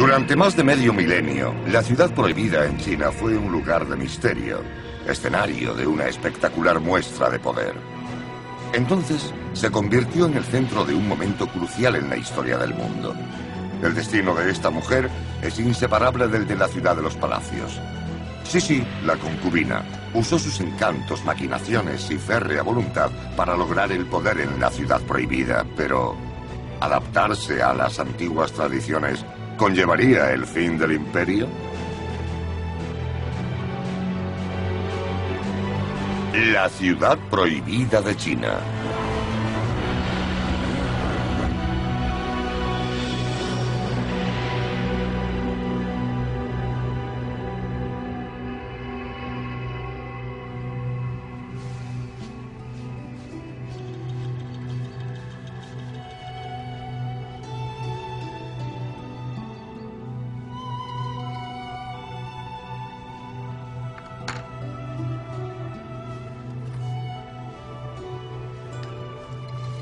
Durante más de medio milenio, la ciudad prohibida en China fue un lugar de misterio, escenario de una espectacular muestra de poder. Entonces, se convirtió en el centro de un momento crucial en la historia del mundo. El destino de esta mujer es inseparable del de la ciudad de los palacios. Sisi, la concubina, usó sus encantos, maquinaciones y férrea voluntad para lograr el poder en la ciudad prohibida, pero adaptarse a las antiguas tradiciones ¿conllevaría el fin del imperio? La ciudad prohibida de China.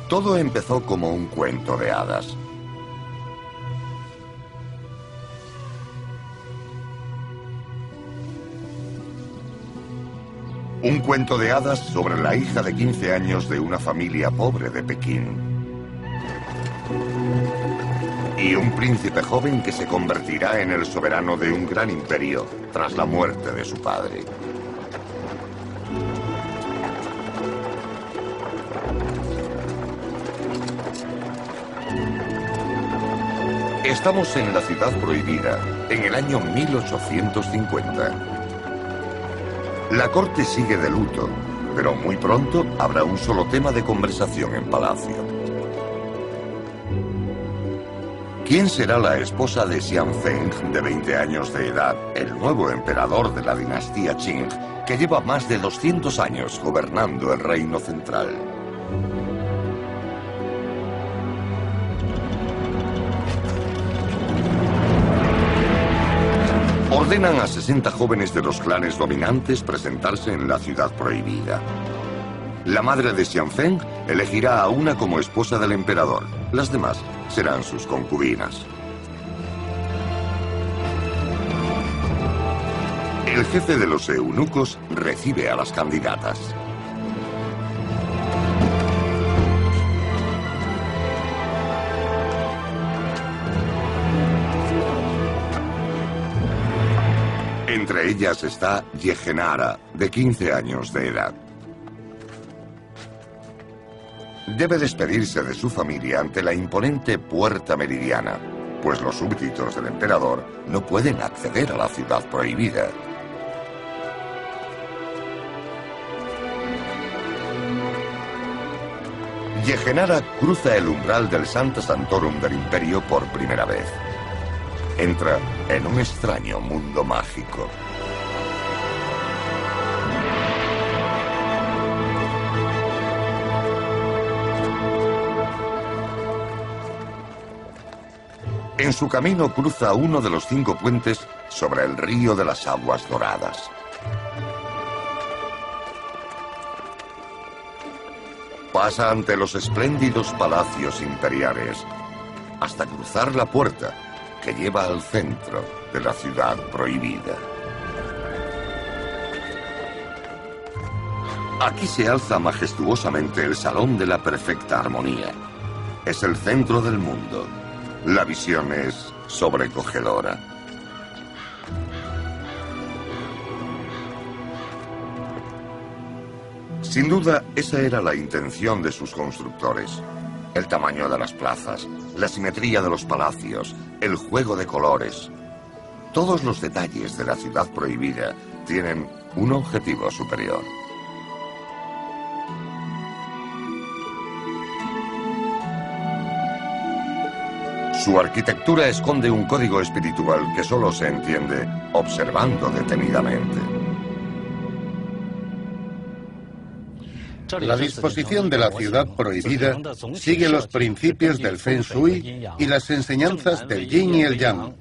Todo empezó como un cuento de hadas. Un cuento de hadas sobre la hija de 15 años de una familia pobre de Pekín. Y un príncipe joven que se convertirá en el soberano de un gran imperio tras la muerte de su padre. Estamos en la ciudad prohibida, en el año 1850. La corte sigue de luto, pero muy pronto habrá un solo tema de conversación en palacio. ¿Quién será la esposa de Xianfeng, de 20 años de edad, el nuevo emperador de la dinastía Qing, que lleva más de 200 años gobernando el reino central? Ordenan a 60 jóvenes de los clanes dominantes presentarse en la ciudad prohibida. La madre de Xianfeng elegirá a una como esposa del emperador. Las demás serán sus concubinas. El jefe de los eunucos recibe a las candidatas. Entre ellas está Yehenara, de 15 años de edad. Debe despedirse de su familia ante la imponente Puerta Meridiana, pues los súbditos del emperador no pueden acceder a la ciudad prohibida. Yehenara cruza el umbral del Sancta Sanctorum del Imperio por primera vez. Entra en un extraño mundo mágico. En su camino cruza uno de los 5 puentes sobre el río de las aguas doradas. Pasa ante los espléndidos palacios imperiales, hasta cruzar la puerta que lleva al centro de la ciudad prohibida. Aquí se alza majestuosamente el Salón de la Perfecta Armonía. Es el centro del mundo. La visión es sobrecogedora. Sin duda, esa era la intención de sus constructores. El tamaño de las plazas, la simetría de los palacios, el juego de colores. Todos los detalles de la ciudad prohibida tienen un objetivo superior. Su arquitectura esconde un código espiritual que solo se entiende observando detenidamente. La disposición de la ciudad prohibida sigue los principios del Feng Shui y las enseñanzas del Yin y el Yang.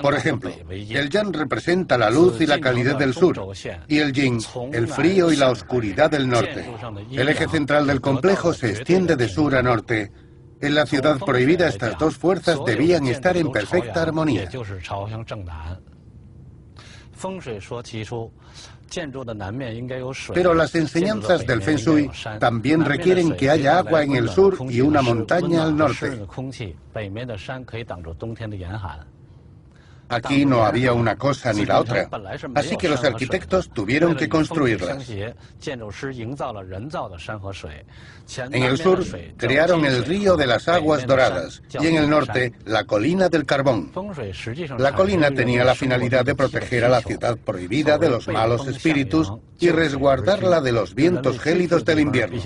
Por ejemplo, el Yang representa la luz y la calidez del sur, y el Yin, el frío y la oscuridad del norte. El eje central del complejo se extiende de sur a norte, En la ciudad prohibida estas dos fuerzas debían estar en perfecta armonía. Pero las enseñanzas del Feng Shui también requieren que haya agua en el sur y una montaña al norte. Aquí no había una cosa ni la otra, así que los arquitectos tuvieron que construirlas. En el sur crearon el río de las aguas doradas y en el norte la colina del carbón. La colina tenía la finalidad de proteger a la ciudad prohibida de los malos espíritus y resguardarla de los vientos gélidos del invierno.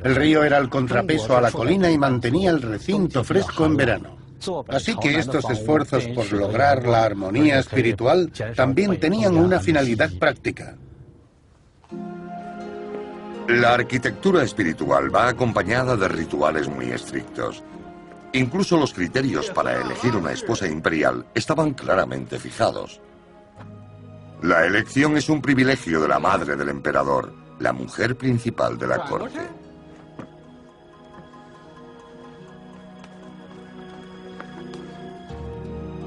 El río era el contrapeso a la colina y mantenía el recinto fresco en verano. Así que estos esfuerzos por lograr la armonía espiritual también tenían una finalidad práctica. La arquitectura espiritual va acompañada de rituales muy estrictos. Incluso los criterios para elegir una esposa imperial estaban claramente fijados. La elección es un privilegio de la madre del emperador, la mujer principal de la corte.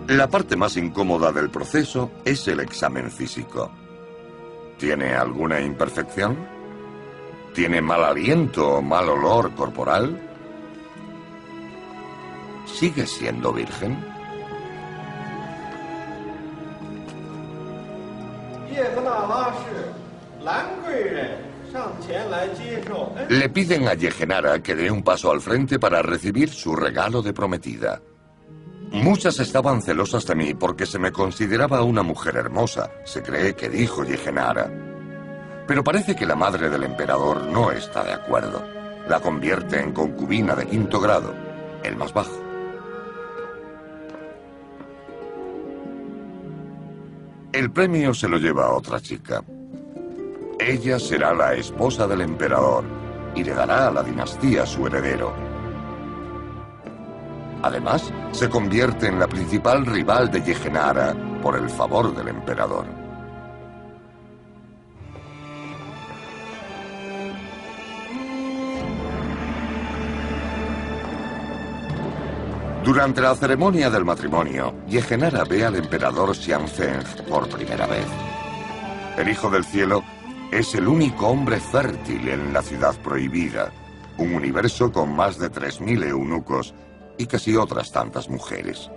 La parte más incómoda del proceso es el examen físico. ¿Tiene alguna imperfección? ¿Tiene mal aliento o mal olor corporal? ¿Sigue siendo virgen? Le piden a Yehenara que dé un paso al frente para recibir su regalo de prometida. Muchas estaban celosas de mí porque se me consideraba una mujer hermosa, se cree que dijo Yehenara. Pero parece que la madre del emperador no está de acuerdo. La convierte en concubina de 5º grado, el más bajo. El premio se lo lleva a otra chica. Ella será la esposa del emperador y le dará a la dinastía su heredero. Además, se convierte en la principal rival de Yehenara por el favor del emperador. Durante la ceremonia del matrimonio, Yehenara ve al emperador Xianzeng por primera vez. El Hijo del Cielo es el único hombre fértil en la ciudad prohibida, un universo con más de 3000 eunucos y casi otras tantas mujeres.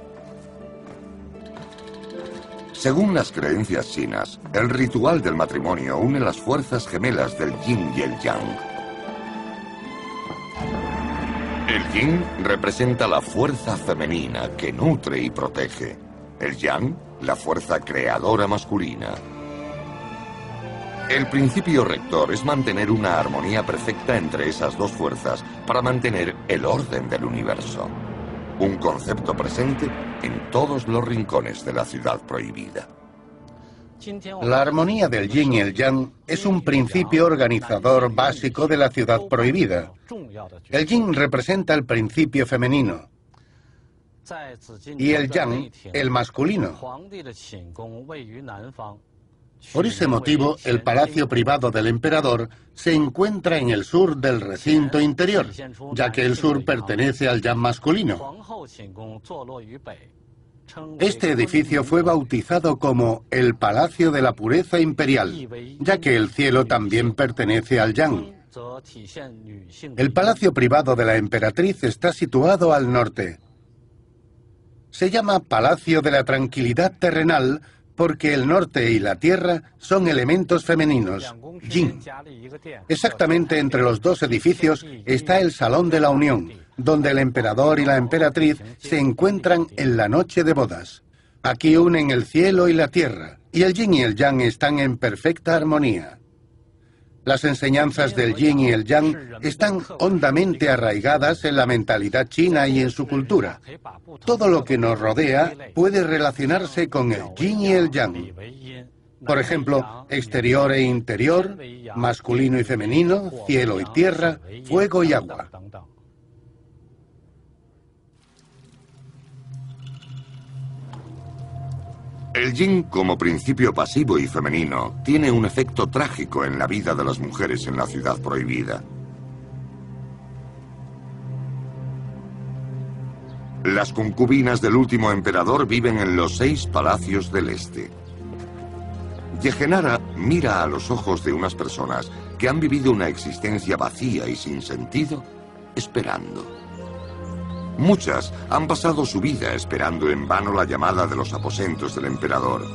Según las creencias chinas, el ritual del matrimonio une las fuerzas gemelas del yin y el yang. El yin representa la fuerza femenina que nutre y protege. El yang, la fuerza creadora masculina. El principio rector es mantener una armonía perfecta entre esas dos fuerzas para mantener el orden del universo. Un concepto presente en todos los rincones de la ciudad prohibida. La armonía del yin y el yang es un principio organizador básico de la ciudad prohibida. El yin representa el principio femenino y el yang el masculino. Por ese motivo, el palacio privado del emperador se encuentra en el sur del recinto interior, ya que el sur pertenece al yang masculino. Este edificio fue bautizado como el Palacio de la Pureza Imperial, ya que el cielo también pertenece al yang. El palacio privado de la emperatriz está situado al norte. Se llama Palacio de la Tranquilidad Terrenal porque el norte y la tierra son elementos femeninos, yin. Exactamente entre los dos edificios está el Salón de la Unión, donde el emperador y la emperatriz se encuentran en la noche de bodas. Aquí unen el cielo y la tierra, y el yin y el yang están en perfecta armonía. Las enseñanzas del yin y el yang están hondamente arraigadas en la mentalidad china y en su cultura. Todo lo que nos rodea puede relacionarse con el yin y el yang. Por ejemplo, exterior e interior, masculino y femenino, cielo y tierra, fuego y agua. El yin, como principio pasivo y femenino, tiene un efecto trágico en la vida de las mujeres en la ciudad prohibida. Las concubinas del último emperador viven en los 6 palacios del este. Yehenara mira a los ojos de unas personas que han vivido una existencia vacía y sin sentido, esperando. Muchas han pasado su vida esperando en vano la llamada de los aposentos del emperador.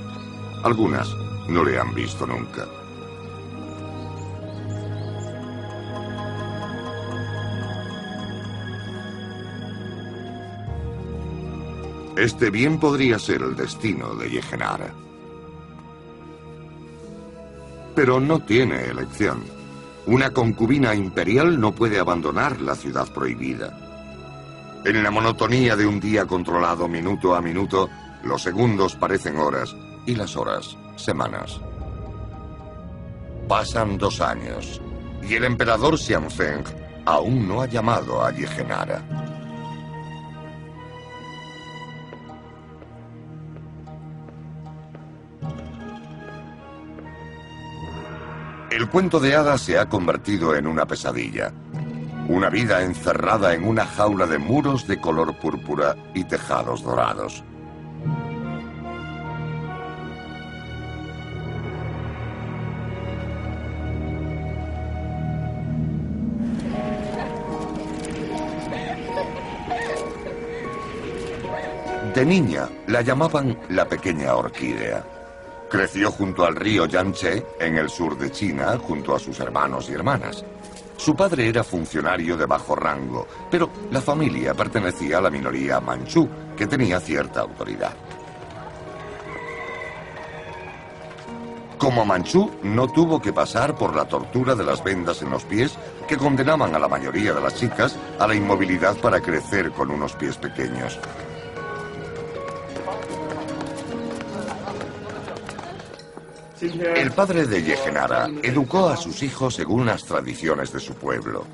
Algunas no le han visto nunca. Este bien podría ser el destino de Yehenara. Pero no tiene elección. Una concubina imperial no puede abandonar la ciudad prohibida. En la monotonía de un día controlado minuto a minuto, los segundos parecen horas y las horas semanas. Pasan 2 años y el emperador Xianfeng aún no ha llamado a Yehenara. El cuento de hadas se ha convertido en una pesadilla. Una vida encerrada en una jaula de muros de color púrpura y tejados dorados. De niña la llamaban la pequeña orquídea. Creció junto al río Yangtze, en el sur de China, junto a sus hermanos y hermanas. Su padre era funcionario de bajo rango, pero la familia pertenecía a la minoría manchú, que tenía cierta autoridad. Como manchú, no tuvo que pasar por la tortura de las vendas en los pies, que condenaban a la mayoría de las chicas a la inmovilidad para crecer con unos pies pequeños. El padre de Yehenara educó a sus hijos según las tradiciones de su pueblo.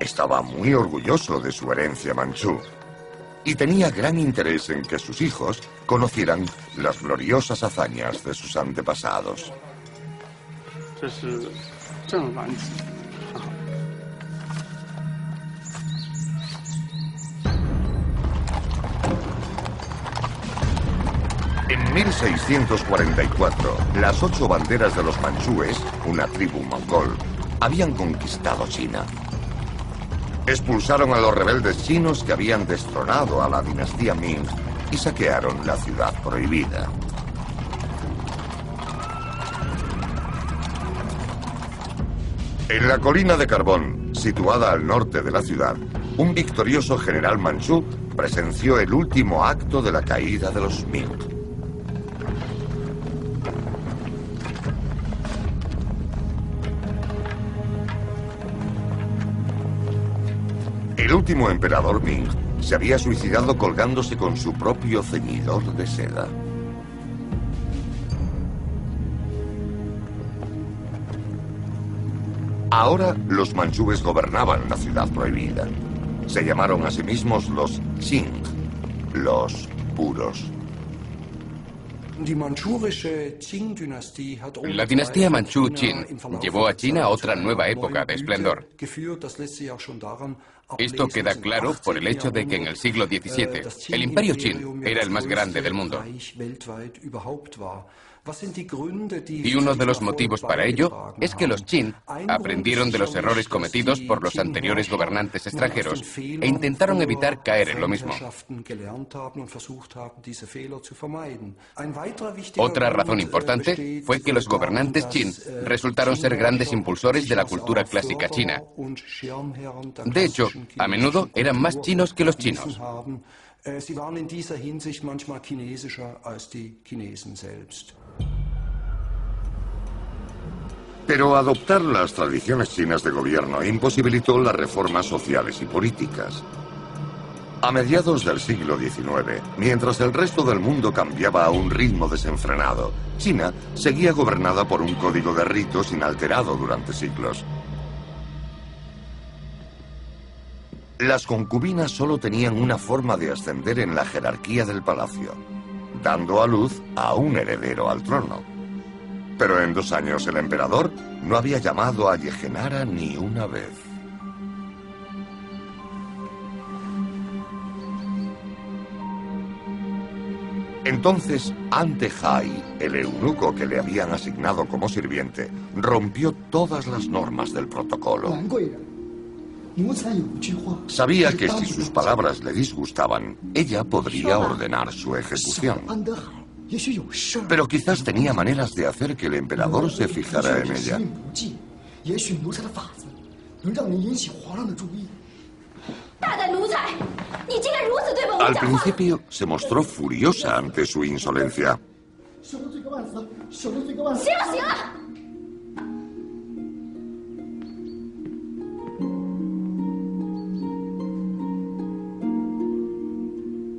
Estaba muy orgulloso de su herencia manchú y tenía gran interés en que sus hijos conocieran las gloriosas hazañas de sus antepasados. En 1644, las 8 banderas de los manchúes, una tribu mongol, habían conquistado China. Expulsaron a los rebeldes chinos que habían destronado a la dinastía Ming y saquearon la ciudad prohibida. En la colina de carbón, situada al norte de la ciudad, un victorioso general manchú presenció el último acto de la caída de los Ming. El último emperador Ming se había suicidado colgándose con su propio ceñidor de seda. Ahora los manchúes gobernaban la ciudad prohibida. Se llamaron a sí mismos los Qing, los puros. La dinastía manchú Qin llevó a China a otra nueva época de esplendor. Esto queda claro por el hecho de que en el siglo XVII el imperio Qin era el más grande del mundo. Y uno de los motivos para ello es que los Qin aprendieron de los errores cometidos por los anteriores gobernantes extranjeros e intentaron evitar caer en lo mismo. Otra razón importante fue que los gobernantes Qin resultaron ser grandes impulsores de la cultura clásica china. De hecho, a menudo eran más chinos que los chinos. Pero adoptar las tradiciones chinas de gobierno imposibilitó las reformas sociales y políticas. A mediados del siglo XIX, mientras el resto del mundo cambiaba a un ritmo desenfrenado, China seguía gobernada por un código de ritos inalterado durante siglos. Las concubinas solo tenían una forma de ascender en la jerarquía del palacio, dando a luz a un heredero al trono. Pero en 2 años el emperador no había llamado a Yehenara ni una vez. Entonces, Ante-Hai, el eunuco que le habían asignado como sirviente, rompió todas las normas del protocolo. Sabía que si sus palabras le disgustaban, ella podría ordenar su ejecución. Pero quizás tenía maneras de hacer que el emperador se fijara en ella. Al principio se mostró furiosa ante su insolencia.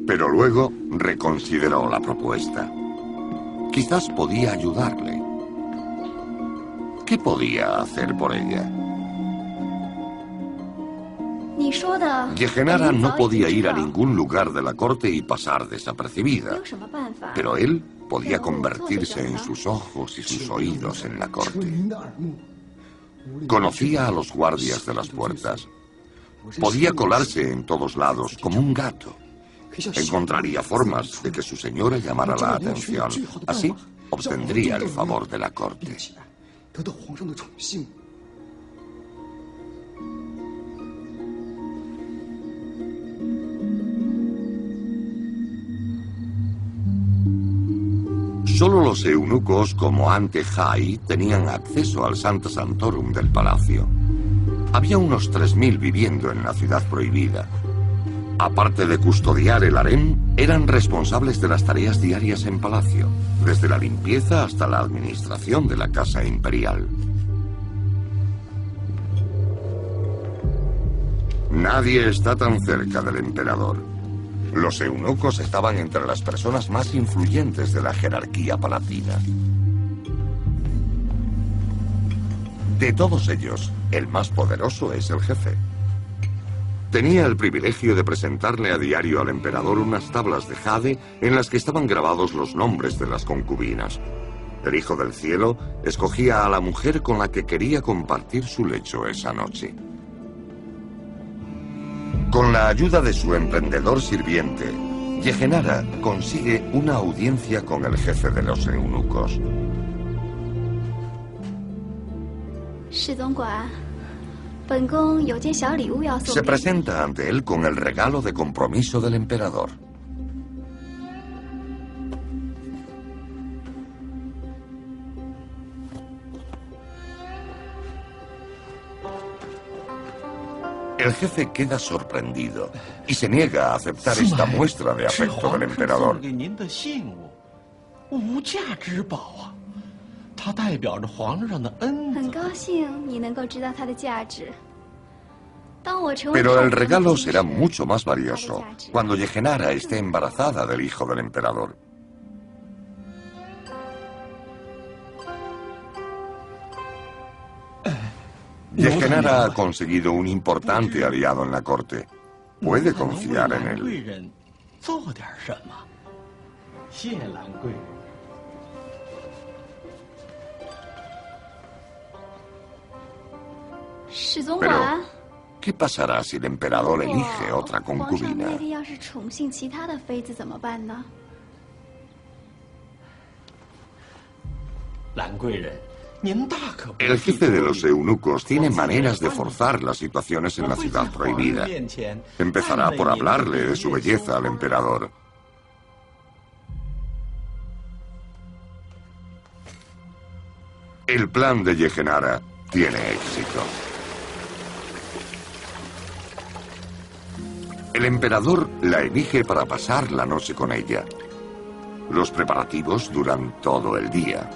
Pero luego reconsideró la propuesta. Quizás podía ayudarle. ¿Qué podía hacer por ella? Yehenara no podía ir a ningún lugar de la corte y pasar desapercibida, pero él podía convertirse en sus ojos y sus oídos en la corte. Conocía a los guardias de las puertas. Podía colarse en todos lados como un gato. Encontraría formas de que su señora llamara la atención. Así obtendría el favor de la corte. Solo los eunucos como Ante-Hai tenían acceso al Sancta Sanctorum del palacio. Había unos 3000 viviendo en la ciudad prohibida. Aparte de custodiar el harén, eran responsables de las tareas diarias en palacio, desde la limpieza hasta la administración de la casa imperial. Nadie está tan cerca del emperador. Los eunucos estaban entre las personas más influyentes de la jerarquía palatina. De todos ellos, el más poderoso es el jefe. Tenía el privilegio de presentarle a diario al emperador unas tablas de jade en las que estaban grabados los nombres de las concubinas. El Hijo del Cielo escogía a la mujer con la que quería compartir su lecho esa noche. Con la ayuda de su emprendedor sirviente, Yehenara consigue una audiencia con el jefe de los eunucos. Se presenta ante él con el regalo de compromiso del emperador. El jefe queda sorprendido y se niega a aceptar esta muestra de afecto del emperador. Pero el regalo será mucho más valioso cuando Yehenara esté embarazada del hijo del emperador. Yehenara ha conseguido un importante aliado en la corte. Puede confiar en él. Pero, ¿qué pasará si el emperador elige otra concubina? El jefe de los eunucos tiene maneras de forzar las situaciones en la ciudad prohibida. Empezará por hablarle de su belleza al emperador. El plan de Yehenara tiene éxito. El emperador la elige para pasar la noche con ella. Los preparativos duran todo el día.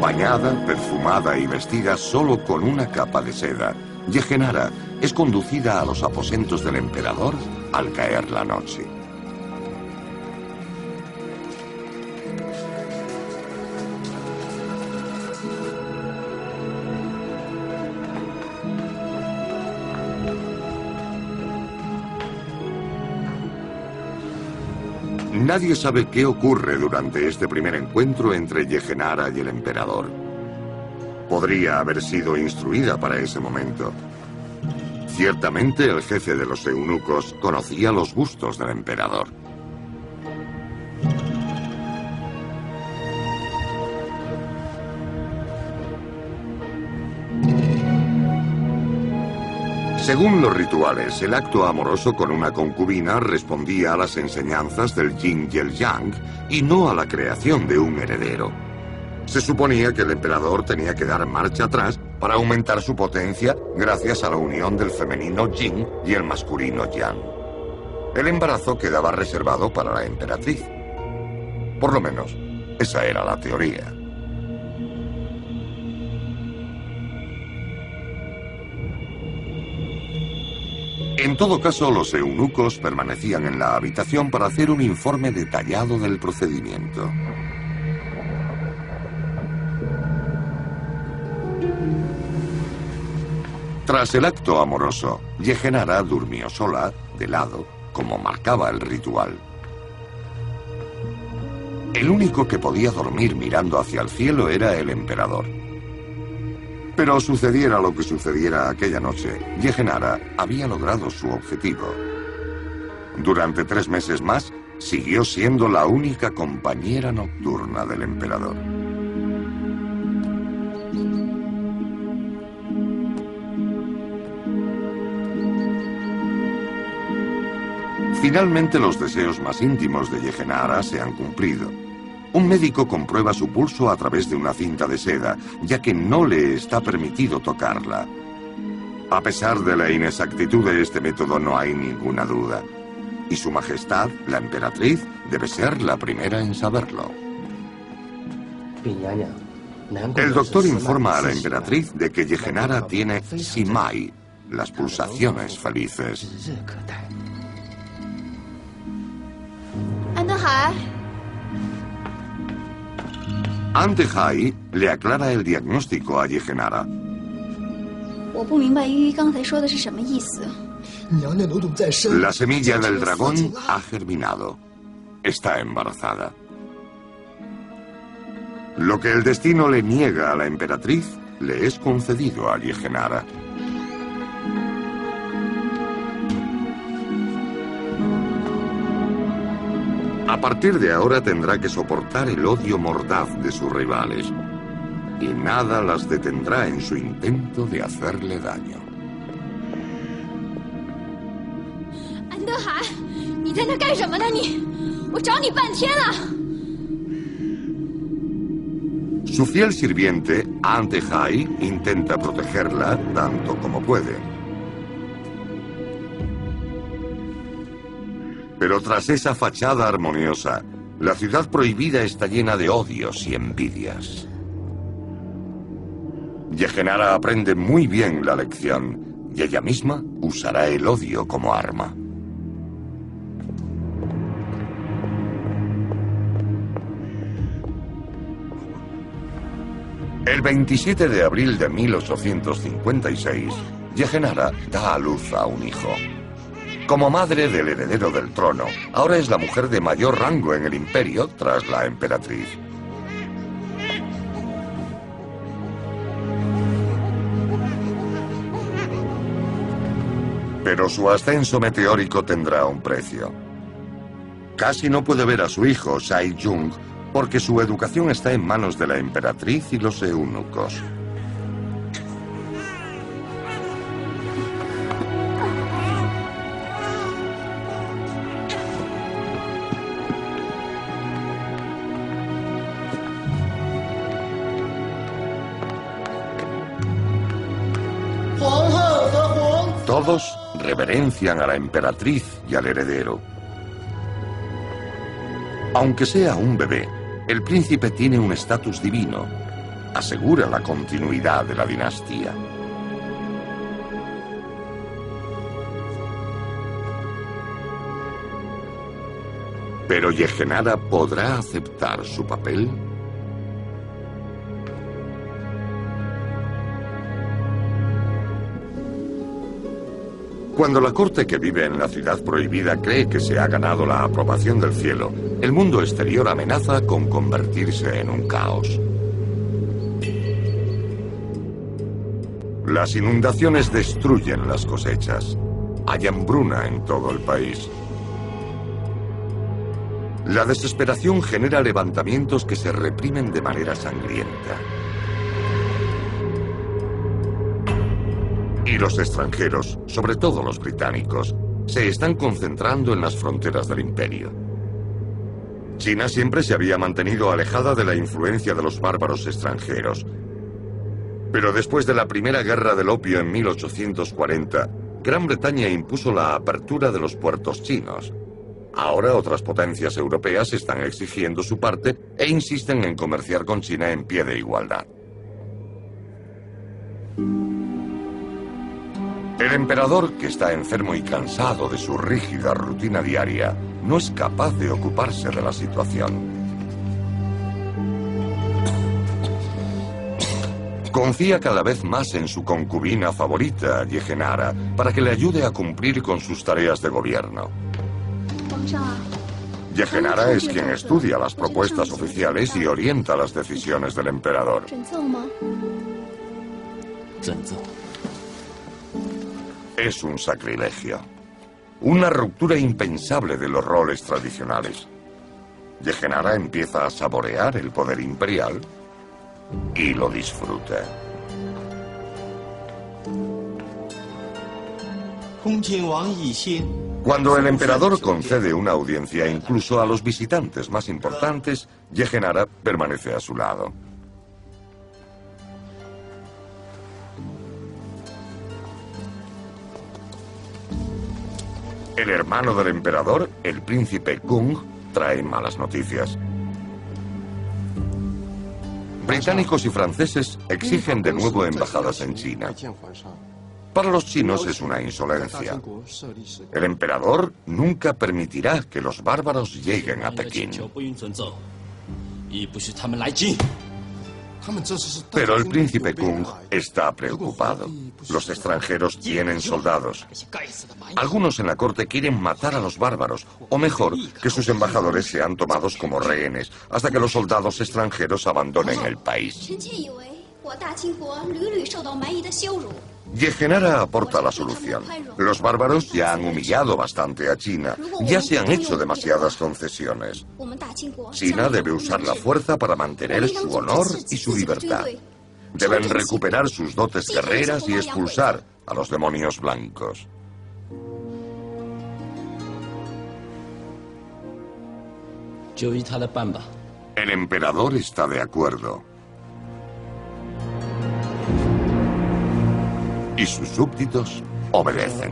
Bañada, perfumada y vestida solo con una capa de seda, Yehenara es conducida a los aposentos del emperador al caer la noche. Nadie sabe qué ocurre durante este primer encuentro entre Yehenara y el emperador. Podría haber sido instruida para ese momento. Ciertamente el jefe de los eunucos conocía los gustos del emperador. Según los rituales, el acto amoroso con una concubina respondía a las enseñanzas del yin y el yang y no a la creación de un heredero. Se suponía que el emperador tenía que dar marcha atrás para aumentar su potencia gracias a la unión del femenino yin y el masculino yang. El embarazo quedaba reservado para la emperatriz. Por lo menos, esa era la teoría. En todo caso, los eunucos permanecían en la habitación para hacer un informe detallado del procedimiento. Tras el acto amoroso, Yehenara durmió sola, de lado, como marcaba el ritual. El único que podía dormir mirando hacia el cielo era el emperador. Pero sucediera lo que sucediera aquella noche, Yehenara había logrado su objetivo. Durante 3 meses más, siguió siendo la única compañera nocturna del emperador. Finalmente, los deseos más íntimos de Yehenara se han cumplido. Un médico comprueba su pulso a través de una cinta de seda, ya que no le está permitido tocarla. A pesar de la inexactitud de este método, no hay ninguna duda. Y Su Majestad, la emperatriz, debe ser la primera en saberlo. El doctor informa a la emperatriz de que Yehenara tiene Simai, las pulsaciones felices. Ante Hai le aclara el diagnóstico a Yehenara. La semilla del dragón ha germinado. Está embarazada. Lo que el destino le niega a la emperatriz, le es concedido a Yehenara. A partir de ahora tendrá que soportar el odio mordaz de sus rivales. Y nada las detendrá en su intento de hacerle daño. Su fiel sirviente, Ante Hai, intenta protegerla tanto como puede. Pero tras esa fachada armoniosa, la ciudad prohibida está llena de odios y envidias. Yehenara aprende muy bien la lección y ella misma usará el odio como arma. El 27 de abril de 1856, Yehenara da a luz a un hijo. Como madre del heredero del trono, ahora es la mujer de mayor rango en el imperio tras la emperatriz. Pero su ascenso meteórico tendrá un precio. Casi no puede ver a su hijo, Sai Jung, porque su educación está en manos de la emperatriz y los eunucos. Todos reverencian a la emperatriz y al heredero. Aunque sea un bebé, el príncipe tiene un estatus divino. Asegura la continuidad de la dinastía. ¿Pero Yehenara podrá aceptar su papel? Cuando la corte que vive en la ciudad prohibida cree que se ha ganado la aprobación del cielo, el mundo exterior amenaza con convertirse en un caos. Las inundaciones destruyen las cosechas. Hay hambruna en todo el país. La desesperación genera levantamientos que se reprimen de manera sangrienta. Y los extranjeros, sobre todo los británicos, se están concentrando en las fronteras del imperio. China siempre se había mantenido alejada de la influencia de los bárbaros extranjeros. Pero después de la Primera Guerra del Opio en 1840, Gran Bretaña impuso la apertura de los puertos chinos. Ahora otras potencias europeas están exigiendo su parte e insisten en comerciar con China en pie de igualdad. El emperador, que está enfermo y cansado de su rígida rutina diaria, no es capaz de ocuparse de la situación. Confía cada vez más en su concubina favorita, Yehenara, para que le ayude a cumplir con sus tareas de gobierno. Yehenara es quien estudia las propuestas oficiales y orienta las decisiones del emperador. Es un sacrilegio. Una ruptura impensable de los roles tradicionales. Yehenara empieza a saborear el poder imperial y lo disfruta. Cuando el emperador concede una audiencia incluso a los visitantes más importantes, Yehenara permanece a su lado. El hermano del emperador, el príncipe Kung, trae malas noticias. Británicos y franceses exigen de nuevo embajadas en China. Para los chinos es una insolencia. El emperador nunca permitirá que los bárbaros lleguen a Pekín. Pero el príncipe Kung está preocupado. Los extranjeros tienen soldados. Algunos en la corte quieren matar a los bárbaros, o mejor, que sus embajadores sean tomados como rehenes, hasta que los soldados extranjeros abandonen el país. Yehenara aporta la solución. Los bárbaros ya han humillado bastante a China. Ya se han hecho demasiadas concesiones. China debe usar la fuerza para mantener su honor y su libertad. Deben recuperar sus dotes guerreras y expulsar a los demonios blancos. El emperador está de acuerdo. Y sus súbditos obedecen.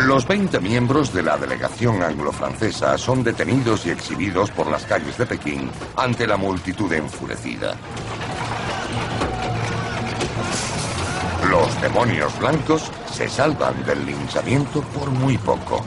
Los 20 miembros de la delegación anglo-francesa son detenidos y exhibidos por las calles de Pekín ante la multitud enfurecida. Los demonios blancos se salvan del linchamiento por muy poco.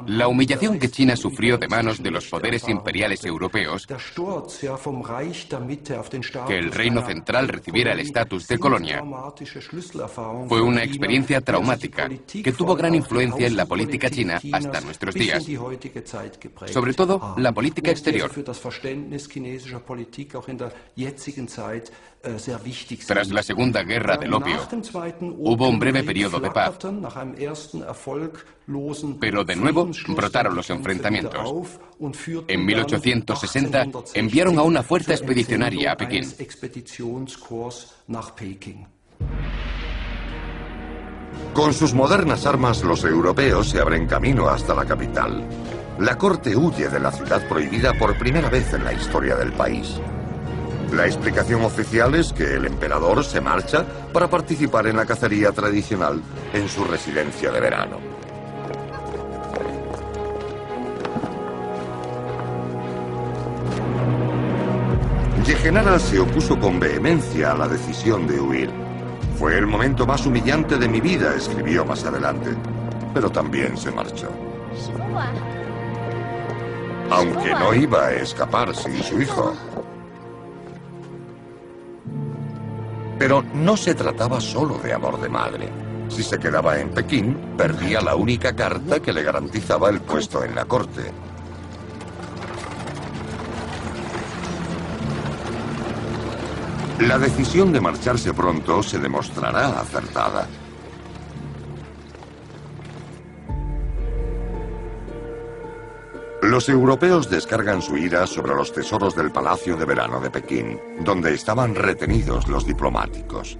La humillación que China sufrió de manos de los poderes imperiales europeos, que el reino central recibiera el estatus de colonia, fue una experiencia traumática que tuvo gran influencia en la política china hasta nuestros días, sobre todo la política exterior. Tras la Segunda Guerra del Opio, hubo un breve periodo de paz, pero de nuevo brotaron los enfrentamientos. En 1860 enviaron a una fuerza expedicionaria a Pekín. Con sus modernas armas, los europeos se abren camino hasta la capital. La corte huye de la ciudad prohibida por primera vez en la historia del país. La explicación oficial es que el emperador se marcha para participar en la cacería tradicional en su residencia de verano. Yehenara se opuso con vehemencia a la decisión de huir. Fue el momento más humillante de mi vida, escribió más adelante, pero también se marchó. Aunque no iba a escapar sin su hijo. Pero no se trataba solo de amor de madre. Si se quedaba en Pekín, perdía la única carta que le garantizaba el puesto en la corte. La decisión de marcharse pronto se demostrará acertada. Los europeos descargan su ira sobre los tesoros del Palacio de Verano de Pekín, donde estaban retenidos los diplomáticos.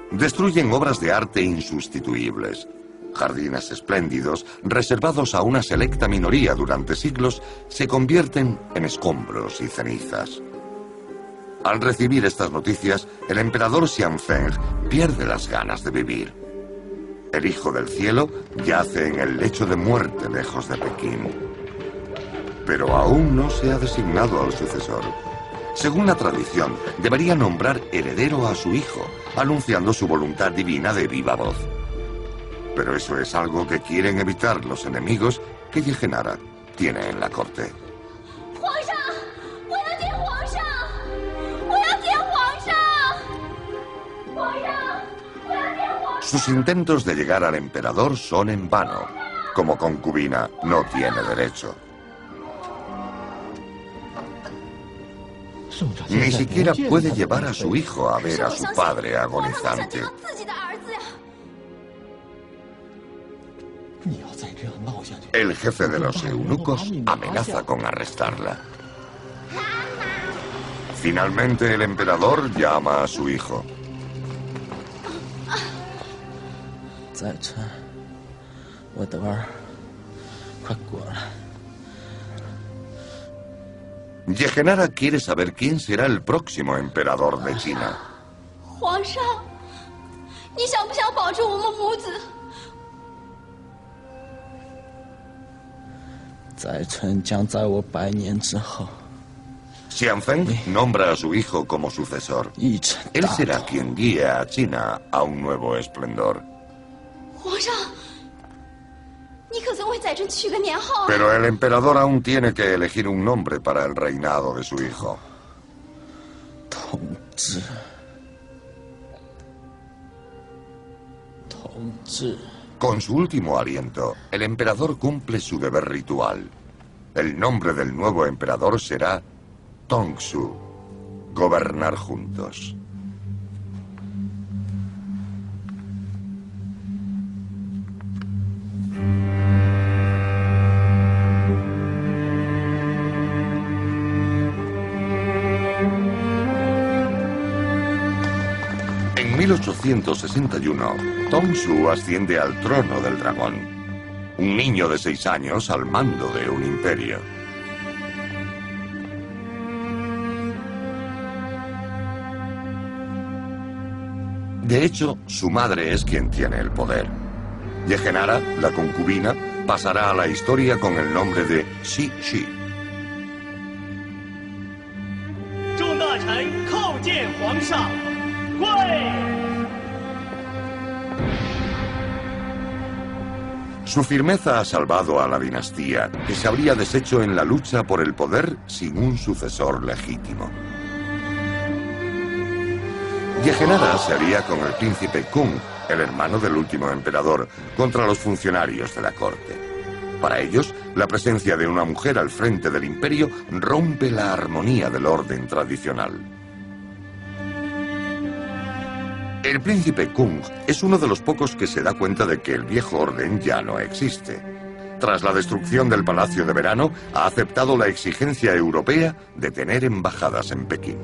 Destruyen obras de arte insustituibles. Jardines espléndidos, reservados a una selecta minoría durante siglos, se convierten en escombros y cenizas. Al recibir estas noticias, el emperador Xianfeng pierde las ganas de vivir. El Hijo del Cielo yace en el lecho de muerte lejos de Pekín. Pero aún no se ha designado al sucesor. Según la tradición, debería nombrar heredero a su hijo, anunciando su voluntad divina de viva voz. Pero eso es algo que quieren evitar los enemigos que Yehenara tiene en la corte. Sus intentos de llegar al emperador son en vano. Como concubina, no tiene derecho. Ni siquiera puede llevar a su hijo a ver a su padre agonizante. El jefe de los eunucos amenaza con arrestarla. Finalmente, el emperador llama a su hijo. Yehenara quiere saber quién será el próximo emperador de China. Xianfeng nombra a su hijo como sucesor. Él será quien guíe a China a un nuevo esplendor. Pero el emperador aún tiene que elegir un nombre para el reinado de su hijo. Con su último aliento, el emperador cumple su deber ritual. El nombre del nuevo emperador será Tongzhou, gobernar juntos. En 1861, Tongzhou asciende al trono del dragón. Un niño de 6 años al mando de un imperio. De hecho, su madre es quien tiene el poder. Yehenara, la concubina, pasará a la historia con el nombre de Xi. Su firmeza ha salvado a la dinastía, que se habría deshecho en la lucha por el poder sin un sucesor legítimo. Yehenara se alía con el príncipe Kung, el hermano del último emperador, contra los funcionarios de la corte. Para ellos, la presencia de una mujer al frente del imperio rompe la armonía del orden tradicional. El príncipe Kung es uno de los pocos que se da cuenta de que el viejo orden ya no existe. Tras la destrucción del Palacio de Verano, ha aceptado la exigencia europea de tener embajadas en Pekín.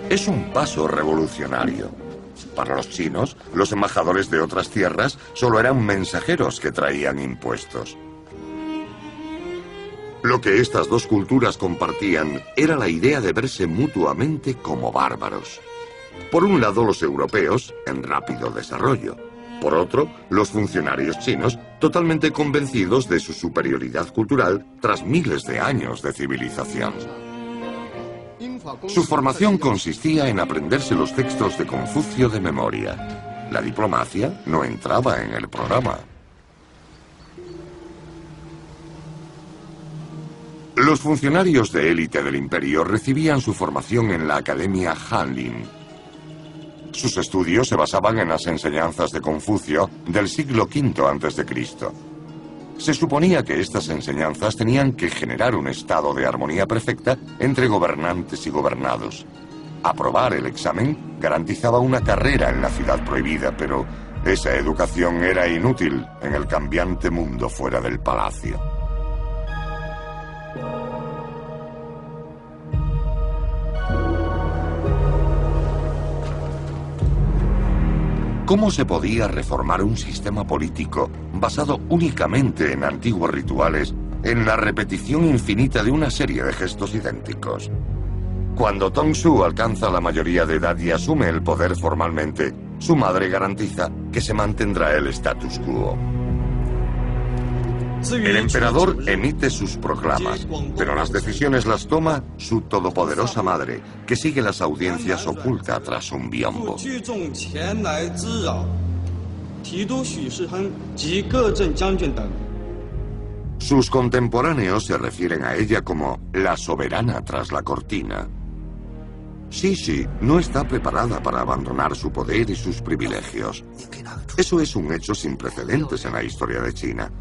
Es un paso revolucionario. Para los chinos, los embajadores de otras tierras solo eran mensajeros que traían impuestos. Lo que estas dos culturas compartían era la idea de verse mutuamente como bárbaros. Por un lado, los europeos, en rápido desarrollo. Por otro, los funcionarios chinos, totalmente convencidos de su superioridad cultural tras miles de años de civilización. Su formación consistía en aprenderse los textos de Confucio de memoria. La diplomacia no entraba en el programa. Los funcionarios de élite del imperio recibían su formación en la Academia Hanlin. Sus estudios se basaban en las enseñanzas de Confucio del siglo V a.C. Se suponía que estas enseñanzas tenían que generar un estado de armonía perfecta entre gobernantes y gobernados. Aprobar el examen garantizaba una carrera en la ciudad prohibida, pero esa educación era inútil en el cambiante mundo fuera del palacio. ¿Cómo se podía reformar un sistema político basado únicamente en antiguos rituales, en la repetición infinita de una serie de gestos idénticos? Cuando Tongzhou alcanza la mayoría de edad y asume el poder formalmente, su madre garantiza que se mantendrá el status quo. El emperador emite sus proclamas, pero las decisiones las toma su todopoderosa madre, que sigue las audiencias oculta tras un biombo. Sus contemporáneos se refieren a ella como la soberana tras la cortina. Sisi no está preparada para abandonar su poder y sus privilegios. Eso es un hecho sin precedentes en la historia de China.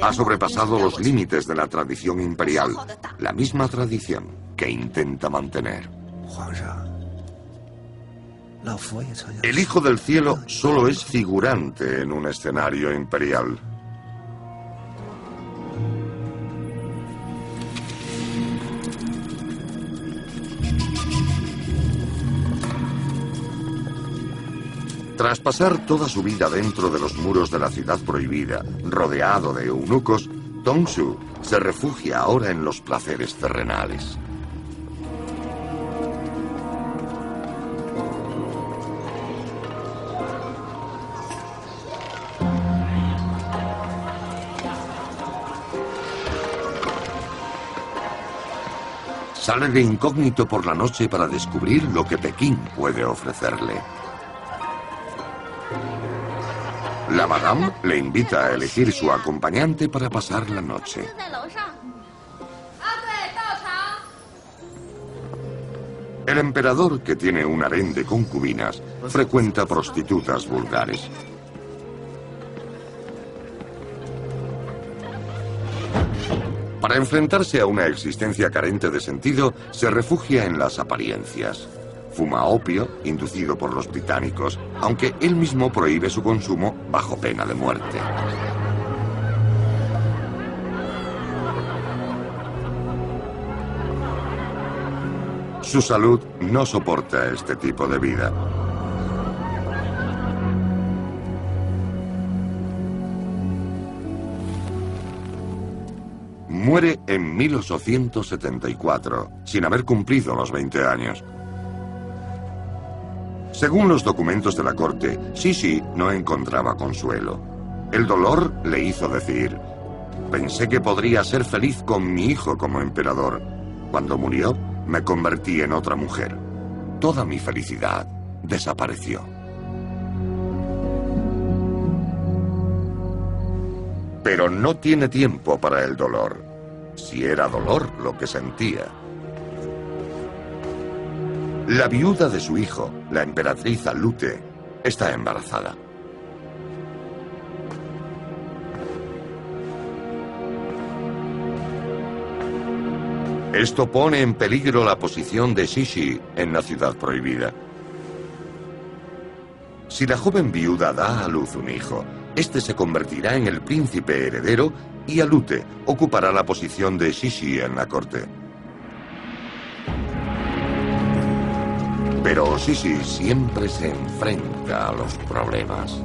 Ha sobrepasado los límites de la tradición imperial, la misma tradición que intenta mantener. El Hijo del Cielo solo es figurante en un escenario imperial. Tras pasar toda su vida dentro de los muros de la ciudad prohibida, rodeado de eunucos, Tongzhou se refugia ahora en los placeres terrenales. Sale de incógnito por la noche para descubrir lo que Pekín puede ofrecerle. La madame le invita a elegir su acompañante para pasar la noche. El emperador, que tiene un harén de concubinas, frecuenta prostitutas vulgares. Para enfrentarse a una existencia carente de sentido, se refugia en las apariencias. Fuma opio, inducido por los británicos, aunque él mismo prohíbe su consumo bajo pena de muerte. Su salud no soporta este tipo de vida. Muere en 1874, sin haber cumplido los 20 años. Según los documentos de la corte, Sisi no encontraba consuelo. El dolor le hizo decir: pensé que podría ser feliz con mi hijo como emperador. Cuando murió, me convertí en otra mujer. Toda mi felicidad desapareció. Pero no tiene tiempo para el dolor. Si era dolor lo que sentía. La viuda de su hijo, la emperatriz Alute, está embarazada. Esto pone en peligro la posición de Sisi en la ciudad prohibida. Si la joven viuda da a luz un hijo, este se convertirá en el príncipe heredero y Alute ocupará la posición de Sisi en la corte. Pero Sisi siempre se enfrenta a los problemas.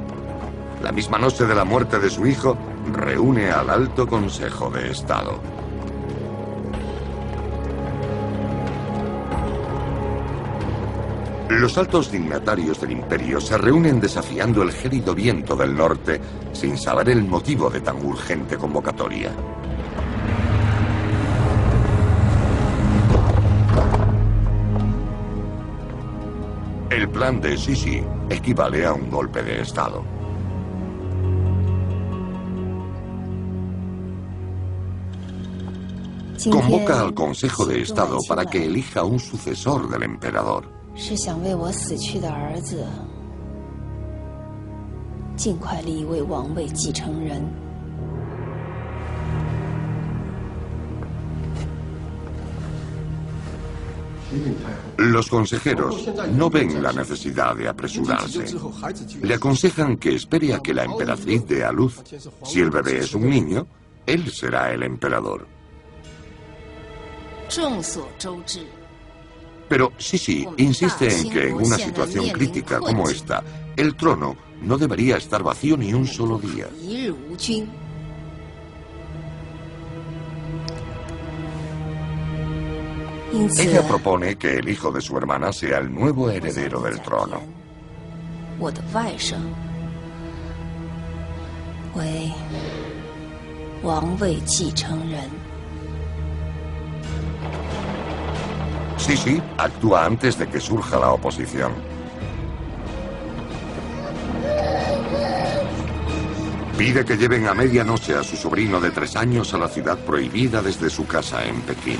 La misma noche de la muerte de su hijo, reúne al Alto Consejo de Estado. Los altos dignatarios del imperio se reúnen desafiando el gélido viento del norte sin saber el motivo de tan urgente convocatoria. El plan de Sisi equivale a un golpe de Estado. Convoca al Consejo de Estado para que elija un sucesor del emperador. Los consejeros no ven la necesidad de apresurarse. Le aconsejan que espere a que la emperatriz dé a luz. Si el bebé es un niño, él será el emperador. Pero Sisi insiste en que en una situación crítica como esta, el trono no debería estar vacío ni un solo día. Ella propone que el hijo de su hermana sea el nuevo heredero del trono. Sisi actúa antes de que surja la oposición. Pide que lleven a medianoche a su sobrino de 3 años a la ciudad prohibida desde su casa en Pekín.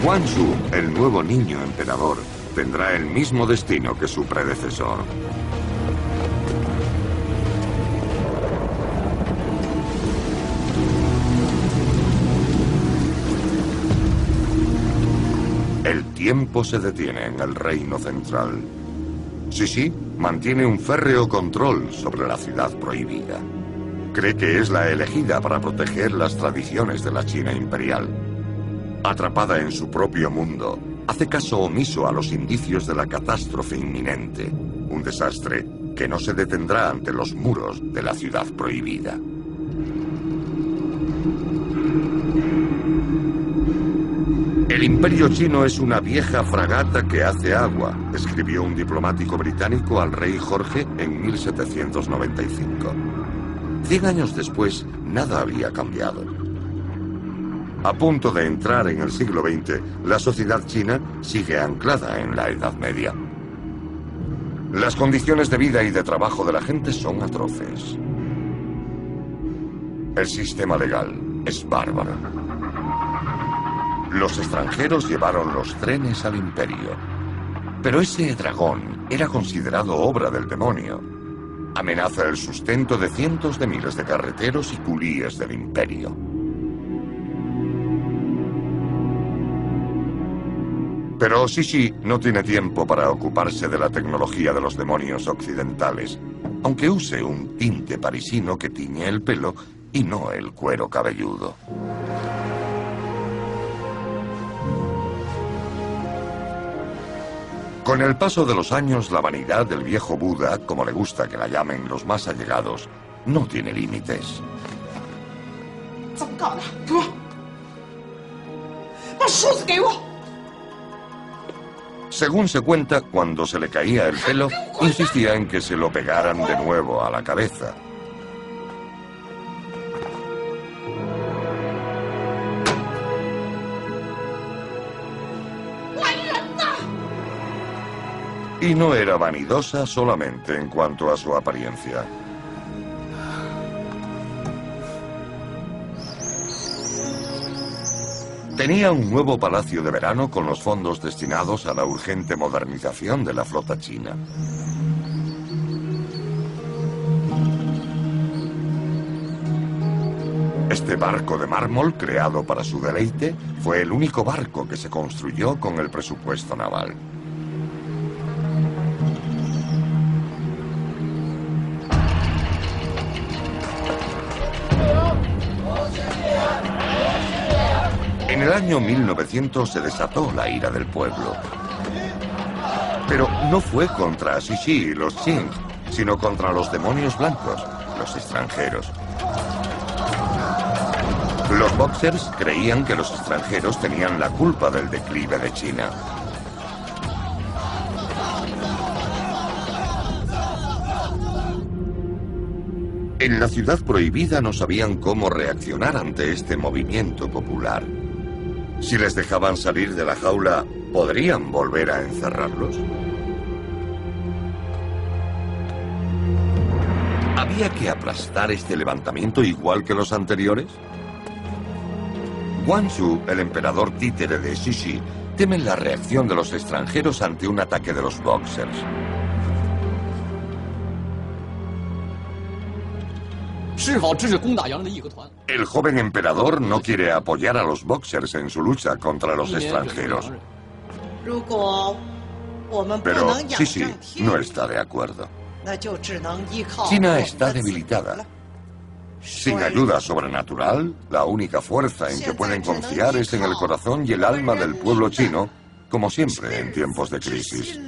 Guangxu, el nuevo niño emperador, tendrá el mismo destino que su predecesor. El tiempo se detiene en el reino central. Sisi mantiene un férreo control sobre la ciudad prohibida. Cree que es la elegida para proteger las tradiciones de la China imperial. Atrapada en su propio mundo, hace caso omiso a los indicios de la catástrofe inminente, un desastre que no se detendrá ante los muros de la ciudad prohibida. El imperio chino es una vieja fragata que hace agua, escribió un diplomático británico al rey Jorge en 1795. 100 años después, nada había cambiado. A punto de entrar en el siglo XX, la sociedad china sigue anclada en la Edad Media. Las condiciones de vida y de trabajo de la gente son atroces. El sistema legal es bárbaro. Los extranjeros llevaron los trenes al imperio. Pero ese dragón era considerado obra del demonio. Amenaza el sustento de cientos de miles de carreteros y culíes del imperio. Pero Sisi no tiene tiempo para ocuparse de la tecnología de los demonios occidentales, aunque use un tinte parisino que tiñe el pelo y no el cuero cabelludo. Con el paso de los años, la vanidad del viejo Buda, como le gusta que la llamen los más allegados, no tiene límites. Según se cuenta, cuando se le caía el pelo, insistía en que se lo pegaran de nuevo a la cabeza. Y no era vanidosa solamente en cuanto a su apariencia. Tenía un nuevo palacio de verano con los fondos destinados a la urgente modernización de la flota china. Este barco de mármol, creado para su deleite, fue el único barco que se construyó con el presupuesto naval. En el año 1900 se desató la ira del pueblo. Pero no fue contra Xixi y los Qing, sino contra los demonios blancos, los extranjeros. Los Boxers creían que los extranjeros tenían la culpa del declive de China. En la ciudad prohibida no sabían cómo reaccionar ante este movimiento popular. Si les dejaban salir de la jaula, ¿podrían volver a encerrarlos? ¿Había que aplastar este levantamiento igual que los anteriores? Guangxu, el emperador títere de Xixi, teme la reacción de los extranjeros ante un ataque de los Boxers. El joven emperador no quiere apoyar a los Boxers en su lucha contra los extranjeros. Pero Xixi no está de acuerdo. China está debilitada. Sin ayuda sobrenatural, la única fuerza en que pueden confiar es en el corazón y el alma del pueblo chino, como siempre en tiempos de crisis.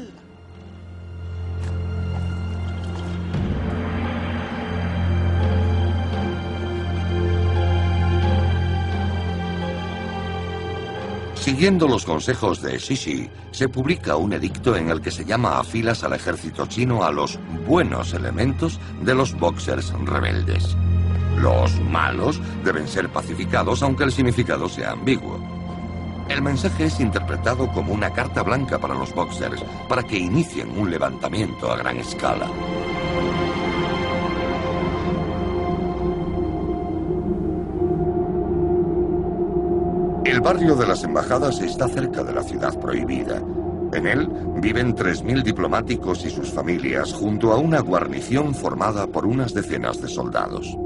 Siguiendo los consejos de Xixi, se publica un edicto en el que se llama a filas al ejército chino a los buenos elementos de los Boxers rebeldes. Los malos deben ser pacificados, aunque el significado sea ambiguo. El mensaje es interpretado como una carta blanca para los Boxers, para que inicien un levantamiento a gran escala. El barrio de las embajadas está cerca de la ciudad prohibida. En él viven 3.000 diplomáticos y sus familias, junto a una guarnición formada por unas decenas de soldados.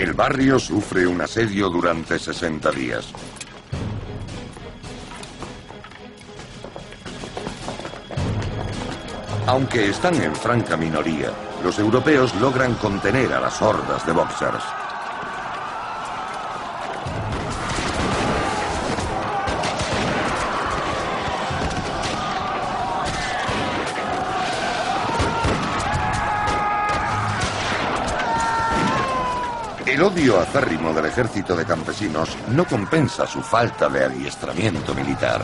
El barrio sufre un asedio durante 60 días. Aunque están en franca minoría, los europeos logran contener a las hordas de Boxers. El odio acérrimo del ejército de campesinos no compensa su falta de adiestramiento militar.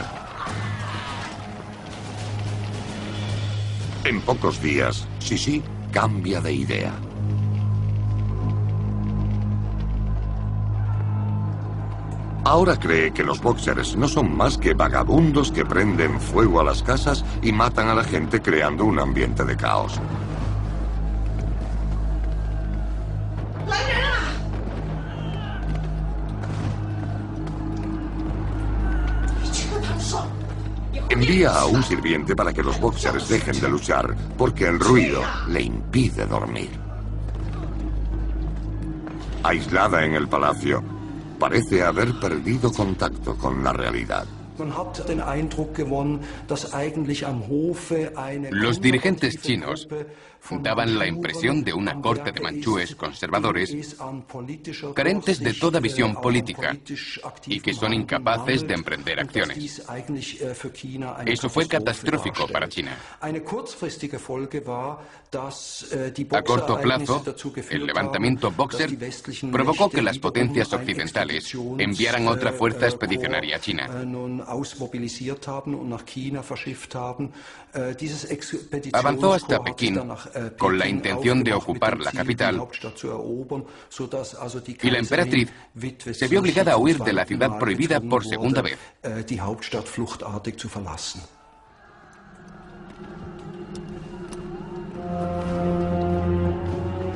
En pocos días, Xixi cambia de idea. Ahora cree que los Boxers no son más que vagabundos que prenden fuego a las casas y matan a la gente creando un ambiente de caos. Envía a un sirviente para que los Boxers dejen de luchar, porque el ruido le impide dormir. Aislada en el palacio, parece haber perdido contacto con la realidad. Los dirigentes chinos daban la impresión de una corte de manchúes conservadores carentes de toda visión política y que son incapaces de emprender acciones. Eso fue catastrófico para China. A corto plazo, el levantamiento Boxer provocó que las potencias occidentales enviaran otra fuerza expedicionaria a China. Avanzó hasta Pekín con la intención de ocupar la capital y la emperatriz se vio obligada a huir de la ciudad prohibida por segunda vez.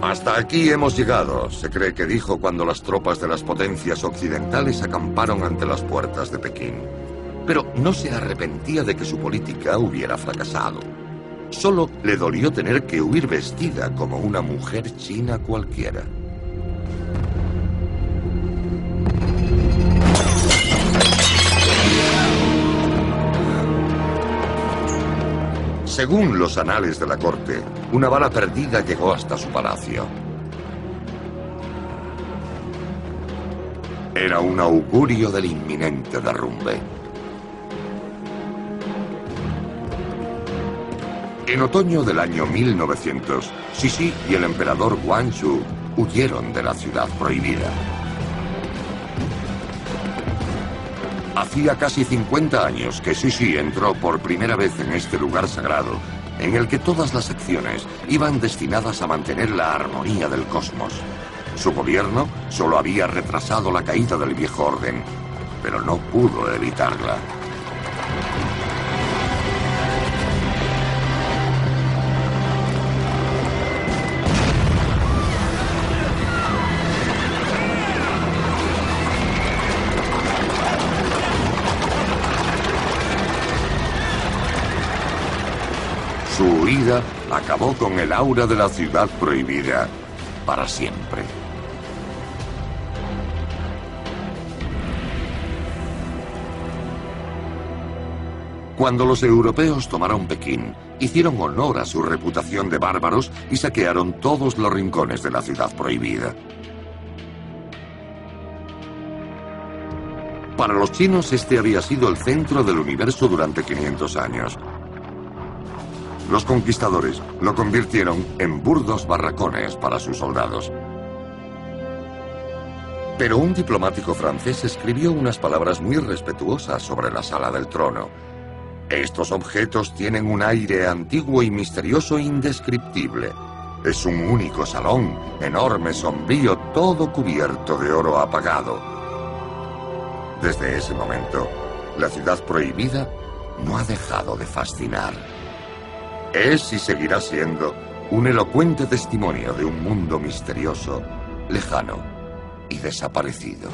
Hasta aquí hemos llegado, se cree que dijo cuando las tropas de las potencias occidentales acamparon ante las puertas de Pekín. Pero no se arrepentía de que su política hubiera fracasado. Solo le dolió tener que huir vestida como una mujer china cualquiera. Según los anales de la corte, una bala perdida llegó hasta su palacio. Era un augurio del inminente derrumbe. En otoño del año 1900, Cixi y el emperador Guangxu huyeron de la ciudad prohibida. Hacía casi 50 años que Cixi entró por primera vez en este lugar sagrado, en el que todas las acciones iban destinadas a mantener la armonía del cosmos. Su gobierno solo había retrasado la caída del viejo orden, pero no pudo evitarla. Su huida acabó con el aura de la ciudad prohibida para siempre. Cuando los europeos tomaron Pekín, hicieron honor a su reputación de bárbaros y saquearon todos los rincones de la ciudad prohibida. Para los chinos, este había sido el centro del universo durante 500 años. Los conquistadores lo convirtieron en burdos barracones para sus soldados. Pero un diplomático francés escribió unas palabras muy respetuosas sobre la sala del trono. Estos objetos tienen un aire antiguo y misterioso indescriptible. Es un único salón, enorme, sombrío, todo cubierto de oro apagado. Desde ese momento, la ciudad prohibida no ha dejado de fascinar. Es y seguirá siendo un elocuente testimonio de un mundo misterioso, lejano y desaparecido.